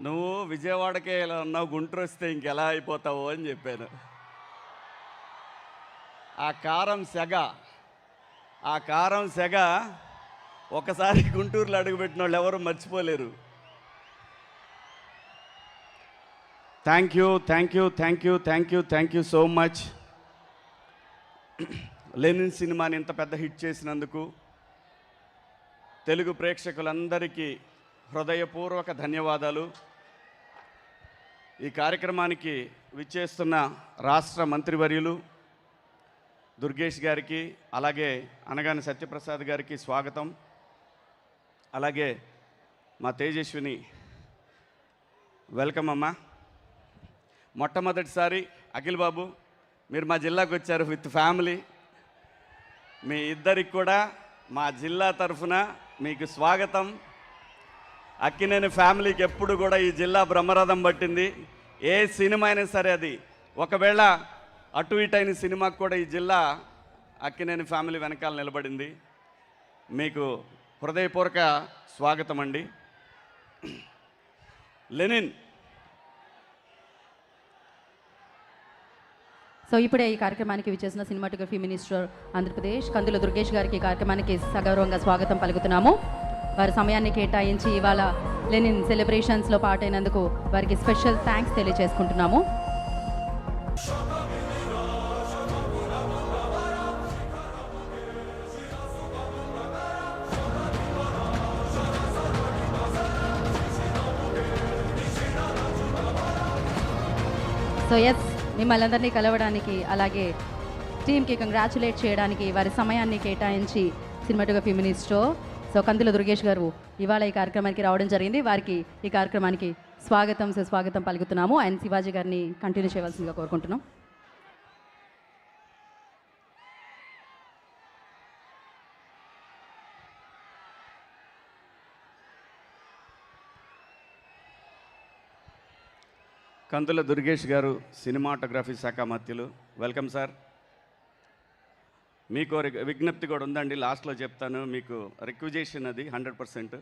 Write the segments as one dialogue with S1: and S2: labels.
S1: నువ్వు విజయవాడకే ఇలా ఉన్నావు, గుంటూరు వస్తే ఇంకెలా అయిపోతావు అని చెప్పాను. ఆ కారం సెగ ఒకసారి గుంటూరులో అడుగుపెట్టిన వాళ్ళు ఎవరు మర్చిపోలేరు. Thank you so much. Lenin సినిమాని ఇంత పెద్ద హిట్ చేసినందుకు తెలుగు ప్రేక్షకులందరికీ హృదయపూర్వక ధన్యవాదాలు. ఈ కార్యక్రమానికి విచ్చేస్తున్న రాష్ట్ర మంత్రివర్యులు దుర్గేష్ గారికి, అలాగే అనగాని సత్యప్రసాద్ గారికి స్వాగతం. అలాగే మా తేజస్విని, వెల్కమ్ అమ్మా. మొట్టమొదటిసారి అఖిల్ బాబు మీరు మా జిల్లాకు వచ్చారు విత్ ఫ్యామిలీ. మీ ఇద్దరికి కూడా మా జిల్లా తరఫున మీకు స్వాగతం. అక్కినేని ఫ్యామిలీకి ఎప్పుడు కూడా ఈ జిల్లా బ్రహ్మరథం పట్టింది. ఏ సినిమా అయినా సరే, అది ఒకవేళ అటు ఇటు అయిన సినిమాకు కూడా ఈ జిల్లా అక్కినేని ఫ్యామిలీ వెనకాల నిలబడింది. మీకు హృదయపూర్వక స్వాగతం అండి. లెనిన్.
S2: సో ఇప్పుడే ఈ కార్యక్రమానికి విచ్చేసిన సినిమాటోగ్రఫీ మినిస్టర్ ఆంధ్రప్రదేశ్ కందుల దుర్గేష్ గారికి ఈ కార్యక్రమానికి సగౌరవంగా స్వాగతం పలుకుతున్నాము. వారి సమయాన్ని కేటాయించి ఇవాళ లెనిన్ సెలబ్రేషన్స్లో పాటైనందుకు వారికి స్పెషల్ థ్యాంక్స్ తెలియజేసుకుంటున్నాము. సో ఎస్, మిమ్మల్ని అందరినీ కలవడానికి, అలాగే టీమ్కి కంగ్రాచులేట్ చేయడానికి వారి సమయాన్ని కేటాయించి సినిమాటోగ్రఫీ మినిస్టర్ సో కందుల దుర్గేష్ గారు ఇవాళ ఈ కార్యక్రమానికి రావడం జరిగింది. వారికి ఈ కార్యక్రమానికి సుస్వాగతం పలుకుతున్నాము. అండ్ శివాజీ గారిని కంటిన్యూ చేయవలసిందిగా కోరుకుంటున్నాం.
S1: కందుల దుర్గేష్ గారు సినిమాటోగ్రఫీ శాఖ మంత్రులు, వెల్కమ్ సార్. మీకు విజ్ఞప్తి కూడా ఉందండి, లాస్ట్లో చెప్తాను. మీకు రిక్విజేషన్ అది 100%.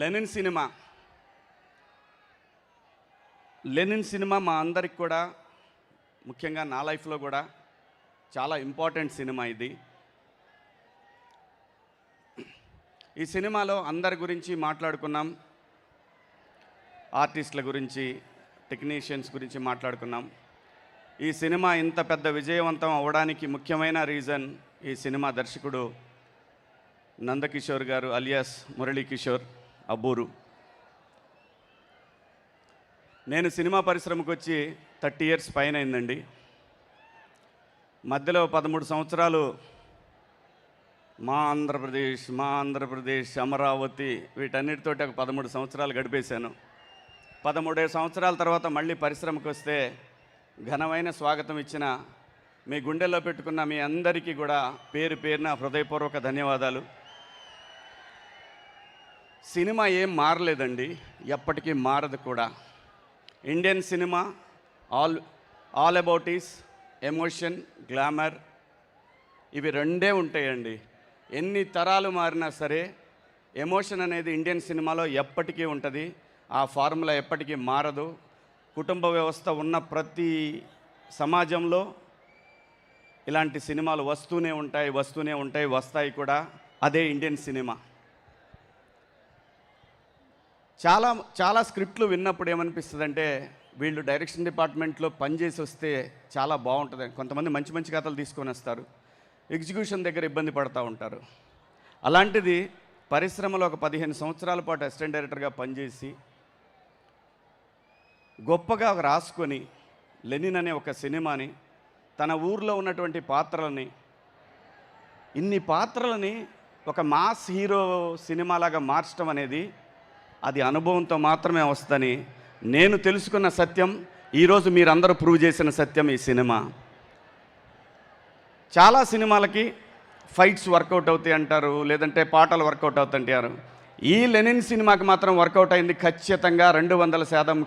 S1: లెనిన్ సినిమా మా అందరికి కూడా, ముఖ్యంగా నా లైఫ్లో కూడా చాలా ఇంపార్టెంట్ సినిమా ఇది. ఈ సినిమాలో అందరి గురించి మాట్లాడుకున్నాం, ఆర్టిస్టుల గురించి, టెక్నీషియన్స్ గురించి మాట్లాడుకున్నాం. ఈ సినిమా ఇంత పెద్ద విజయవంతం అవ్వడానికి ముఖ్యమైన రీజన్ ఈ సినిమా దర్శకుడు నందకిషోర్ గారు అలియాస్ మురళీకిషోర్ అబ్బూరు. నేను సినిమా పరిశ్రమకు వచ్చి 30 years పైన అయిందండి. మధ్యలో 13 సంవత్సరాలు మా ఆంధ్రప్రదేశ్, అమరావతి, వీటన్నిటితోటి ఒక 13 సంవత్సరాలు గడిపేశాను. 13 సంవత్సరాల తర్వాత మళ్ళీ పరిశ్రమకు వస్తే ఘనమైన స్వాగతం ఇచ్చిన, మీ గుండెల్లో పెట్టుకున్న మీ అందరికీ కూడా పేరు పేరున హృదయపూర్వక ధన్యవాదాలు. సినిమా ఏం మారలేదండి, ఎప్పటికీ మారదు కూడా. Indian cinema all about is emotion, glamour, ఇవి రెండే ఉంటాయండి. ఎన్ని తరాలు మారినా సరే ఎమోషన్ అనేది ఇండియన్ సినిమాలో ఎప్పటికీ ఉంటుంది. ఆ ఫార్ములా ఎప్పటికీ మారదు. కుటుంబ వ్యవస్థ ఉన్న ప్రతి సమాజంలో ఇలాంటి సినిమాలు వస్తూనే ఉంటాయి, వస్తాయి కూడా. అదే ఇండియన్ సినిమా. చాలా స్క్రిప్ట్లు విన్నప్పుడు ఏమనిపిస్తుందంటే, వీళ్ళు డైరెక్షన్ డిపార్ట్మెంట్లో పనిచేసి వస్తే చాలా బాగుంటుంది. కొంతమంది మంచి మంచి కథలు తీసుకొని వస్తారు, ఎగ్జిక్యూషన్ దగ్గర ఇబ్బంది పడుతూ ఉంటారు. అలాంటిది పరిశ్రమలో ఒక 15 సంవత్సరాల పాటు అసిస్టెంట్ డైరెక్టర్గా పనిచేసి గొప్పగా రాసుకొని లెనిన్ అనే ఒక సినిమాని, తన ఊర్లో ఉన్నటువంటి పాత్రలని, ఇన్ని పాత్రలని ఒక మాస్ హీరో సినిమాలాగా మార్చడం అనేది అది అనుభవంతో మాత్రమే వస్తుందని నేను తెలుసుకున్న సత్యం. ఈరోజు మీరందరూ ప్రూవ్ చేసిన సత్యం ఈ సినిమా. చాలా సినిమాలకి ఫైట్స్ వర్కౌట్ అవుతాయి అంటారు, లేదంటే పాటలు వర్కౌట్ అవుతాయంటారు. ఈ లెనిన్ సినిమాకి మాత్రం వర్కౌట్ అయింది ఖచ్చితంగా 200%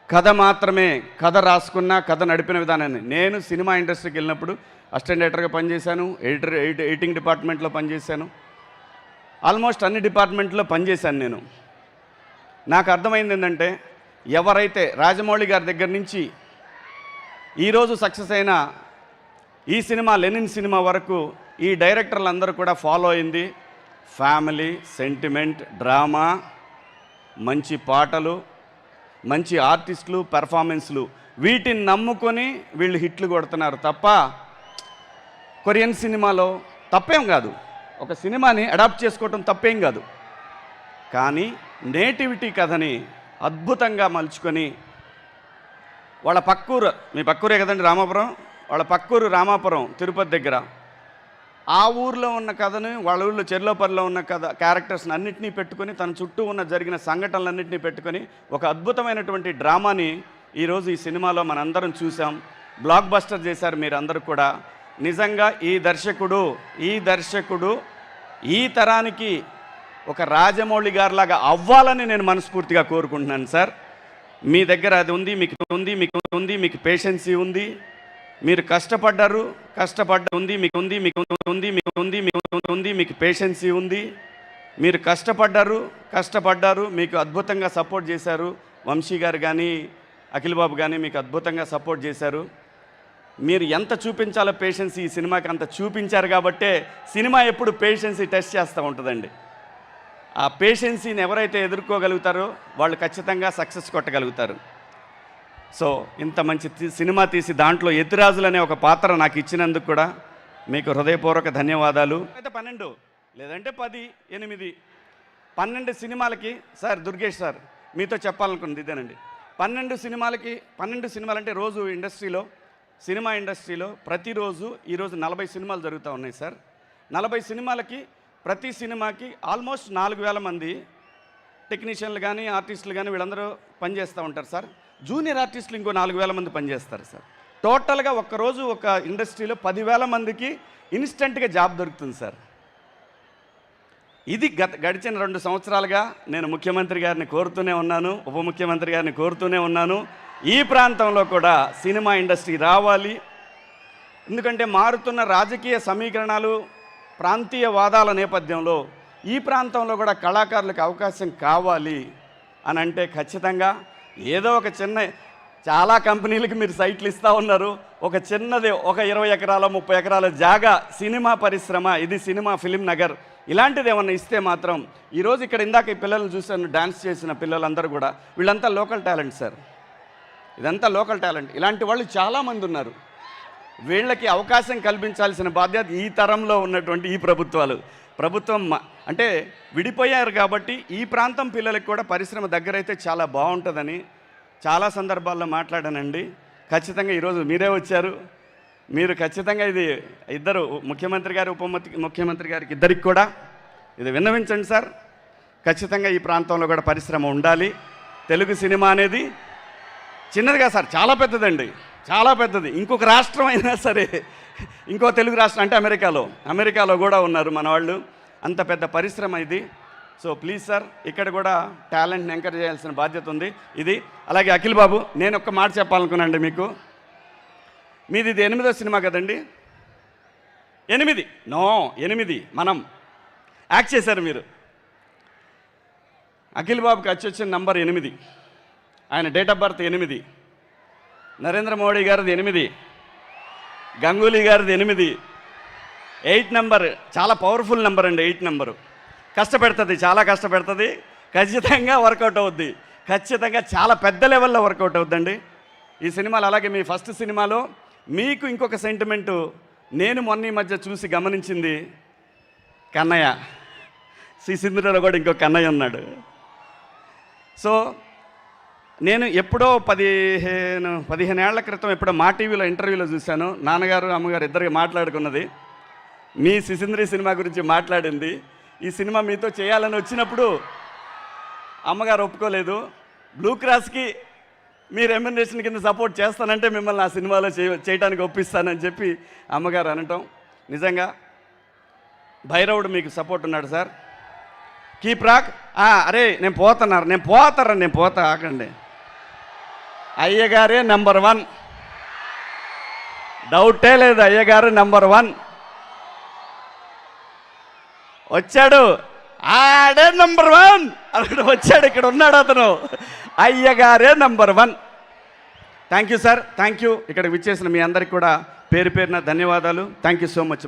S1: కథ మాత్రమే. కథ రాసుకున్న, కథ నడిపిన విధానాన్ని. నేను సినిమా ఇండస్ట్రీకి వెళ్ళినప్పుడు అసిస్టెంట్ డైరెక్టర్గా పనిచేశాను, ఎడిటింగ్ డిపార్ట్మెంట్లో పనిచేశాను. ఆల్మోస్ట్ అన్ని డిపార్ట్మెంట్లో పనిచేశాను నేను. నాకు అర్థమైంది ఏంటంటే, ఎవరైతే రాజమౌళి గారి దగ్గర నుంచి ఈరోజు సక్సెస్ అయిన ఈ సినిమా లెనిన్ సినిమా వరకు ఈ డైరెక్టర్లు అందరూ కూడా ఫాలో అయింది ఫ్యామిలీ, సెంటిమెంట్, డ్రామా, మంచి పాటలు, మంచి ఆర్టిస్టులు, పెర్ఫార్మెన్స్లు, వీటిని నమ్ముకొని వీళ్ళు హిట్లు కొడుతున్నారు తప్ప కొరియన్ సినిమాలో తప్పేం కాదు. ఒక సినిమాని అడాప్ట్ చేసుకోవటం తప్పేం కాదు. కానీ నేటివిటీ కథని అద్భుతంగా మలుచుకొని వాళ్ళ పక్కూరు, మీ పక్కూరే కదండి రామాపురం, వాళ్ళ పక్కూరు రామాపురం తిరుపతి దగ్గర, ఆ ఊర్లో ఉన్న కథను వాళ్ళ ఊళ్ళో చెర్లోపల్లిలో ఉన్న కథ క్యారెక్టర్స్ని అన్నింటినీ పెట్టుకొని తన చుట్టూ ఉన్న జరిగిన సంఘటనలన్నింటినీ పెట్టుకొని ఒక అద్భుతమైనటువంటి డ్రామాని ఈరోజు ఈ సినిమాలో మనందరం చూసాం. బ్లాక్ బస్టర్ చేశారు మీరందరూ కూడా. నిజంగా ఈ దర్శకుడు ఈ తరానికి ఒక రాజమౌళి గారిలాగా అవ్వాలని నేను మనస్ఫూర్తిగా కోరుకుంటున్నాను సార్. మీ దగ్గర అది ఉంది, మీకు పేషెన్సీ ఉంది, మీరు కష్టపడ్డారు, మీకు పేషెన్సీ ఉంది, మీరు కష్టపడ్డారు, మీకు అద్భుతంగా సపోర్ట్ చేశారు. వంశీ గారు కానీ అఖిల్ బాబు కానీ మీకు అద్భుతంగా సపోర్ట్ చేశారు. మీరు ఎంత చూపించాలో పేషెన్సీ ఈ సినిమాకి అంత చూపించారు కాబట్టే సినిమా ఎప్పుడు పేషెన్సీ టెస్ట్ చేస్తూ ఉంటుందండి. ఆ పేషెన్సీని ఎవరైతే ఎదుర్కోగలుగుతారో వాళ్ళు ఖచ్చితంగా సక్సెస్ కొట్టగలుగుతారు. సో ఇంత మంచి సినిమా తీసి దాంట్లో ఎతిరాజులు అనే ఒక పాత్ర నాకు ఇచ్చినందుకు కూడా మీకు హృదయపూర్వక ధన్యవాదాలు. అయితే 12 లేదంటే 10, 8, 12 సినిమాలకి సార్ దుర్గేష్ సార్ మీతో చెప్పాలనుకున్నది ఇదేనండి. 12 సినిమాలు అంటే రోజు సినిమా ఇండస్ట్రీలో ప్రతిరోజు ఈరోజు 40 సినిమాలు జరుగుతూ ఉన్నాయి సార్. 40 సినిమాలకి ప్రతి సినిమాకి ఆల్మోస్ట్ 4000 మంది టెక్నీషియన్లు కానీ ఆర్టిస్టులు కానీ వీళ్ళందరూ పనిచేస్తూ ఉంటారు సార్. జూనియర్ ఆర్టిస్టులు ఇంకో 4000 మంది పనిచేస్తారు సార్. టోటల్గా ఒక్కరోజు ఒక ఇండస్ట్రీలో 10,000 మందికి ఇన్స్టెంట్గా జాబ్ దొరుకుతుంది సార్. ఇది గడిచిన 2 సంవత్సరాలుగా నేను ముఖ్యమంత్రి గారిని కోరుతూనే ఉన్నాను, ఉప ముఖ్యమంత్రి గారిని కోరుతూనే ఉన్నాను. ఈ ప్రాంతంలో కూడా సినిమా ఇండస్ట్రీ రావాలి. ఎందుకంటే మారుతున్న రాజకీయ సమీకరణాలు, ప్రాంతీయ వాదాల నేపథ్యంలో ఈ ప్రాంతంలో కూడా కళాకారులకు అవకాశం కావాలి అని అంటే ఖచ్చితంగా ఏదో ఒక చాలా కంపెనీలకు మీరు సైట్లు ఇస్తూ ఉన్నారు. ఒక చిన్నది ఒక 20 ఎకరాల 30 ఎకరాల జాగా సినిమా పరిశ్రమ, ఇది సినిమా ఫిలిం నగర్ ఇలాంటిది ఏమన్నా ఇస్తే మాత్రం ఈరోజు ఇక్కడ ఇందాక ఈ పిల్లలను చూశాను, డాన్స్ చేసిన పిల్లలందరూ కూడా వీళ్ళంతా లోకల్ టాలెంట్ సార్. ఇదంతా లోకల్ టాలెంట్. ఇలాంటి వాళ్ళు చాలామంది ఉన్నారు. వీళ్ళకి అవకాశం కల్పించాల్సిన బాధ్యత ఈ తరంలో ఉన్నటువంటి ఈ ప్రభుత్వం అంటే విడిపోయారు కాబట్టి ఈ ప్రాంతం పిల్లలకు కూడా పరిశ్రమ దగ్గరైతే చాలా బాగుంటుందని చాలా సందర్భాల్లో మాట్లాడానండి. ఖచ్చితంగా ఈరోజు మీరే వచ్చారు. మీరు ఖచ్చితంగా ఇది ఇద్దరు ముఖ్యమంత్రి గారు ఉప ముఖ్యమంత్రి గారికి ఇద్దరికి కూడా ఇది విన్నవించండి సార్. ఖచ్చితంగా ఈ ప్రాంతంలో కూడా పరిశ్రమ ఉండాలి. తెలుగు సినిమా అనేది చిన్నదిగా సార్, చాలా పెద్దదండి, చాలా పెద్దది. ఇంకొక రాష్ట్రం అయినా సరే, ఇంకో తెలుగు రాష్ట్రం అంటే అమెరికాలో కూడా ఉన్నారు మన వాళ్ళు. అంత పెద్ద పరిశ్రమ ఇది. సో ప్లీజ్ సార్, ఇక్కడ కూడా టాలెంట్ని ఎంకరేజ్ చేయాల్సిన బాధ్యత ఉంది. ఇది అలాగే అఖిల్ బాబు, నేను ఒక్క మాట చెప్పాలనుకున్నాండి మీకు. మీది ఇది 8వ సినిమా కదండి? 8 మనం యాక్ట్ చేశారు మీరు. అఖిల్ బాబుకి వచ్చిన నంబర్ 8, ఆయన date of birth 8, Narendra Modi గారిది 8, గంగూలీ గారిది 8 నెంబర్ చాలా పవర్ఫుల్ నెంబర్ అండి. 8 నెంబరు కష్టపెడుతుంది, చాలా కష్టపెడుతుంది. ఖచ్చితంగా వర్కౌట్ అవుద్ది, ఖచ్చితంగా చాలా పెద్ద లెవెల్లో వర్కౌట్ అవుద్దండి ఈ సినిమాలు. అలాగే మీ ఫస్ట్ సినిమాలో మీకు ఇంకొక సెంటిమెంటు నేను మొన్న ఈ మధ్య చూసి గమనించింది, కన్నయ్య, శ్రీసింధులో కూడా ఇంకో కన్నయ్య ఉన్నాడు. సో నేను ఎప్పుడో 15 ఏళ్ల క్రితం ఎప్పుడో మా టీవీలో ఇంటర్వ్యూలో చూశాను. నాన్నగారు అమ్మగారు ఇద్దరికి మాట్లాడుకున్నది, మీ సిసింద్రి సినిమా గురించి మాట్లాడింది. ఈ సినిమా మీతో చేయాలని వచ్చినప్పుడు అమ్మగారు ఒప్పుకోలేదు. బ్లూ క్రాస్కి మీ రెమ్యునరేషన్ కింద సపోర్ట్ చేస్తానంటే మిమ్మల్ని ఆ సినిమాలో చేయడానికి ఒప్పిస్తానని చెప్పి అమ్మగారు అనటం. నిజంగా భైరవుడు మీకు సపోర్ట్ ఉన్నాడు సార్. Keep rock. అరే నేను పోతా ఆకండి. అయ్యగారే నెంబర్ 1, డౌటే లేదు. అయ్యగారు నెంబర్ 1 వచ్చాడు. ఆడే నంబర్ 1 అక్కడ వచ్చాడు, ఇక్కడ ఉన్నాడు అతను, అయ్యగారే number 1. Thank you sir, thank you. ఇక్కడికి విచ్చేసిన మీ అందరికి కూడా పేరు పేరున ధన్యవాదాలు. Thank you so much.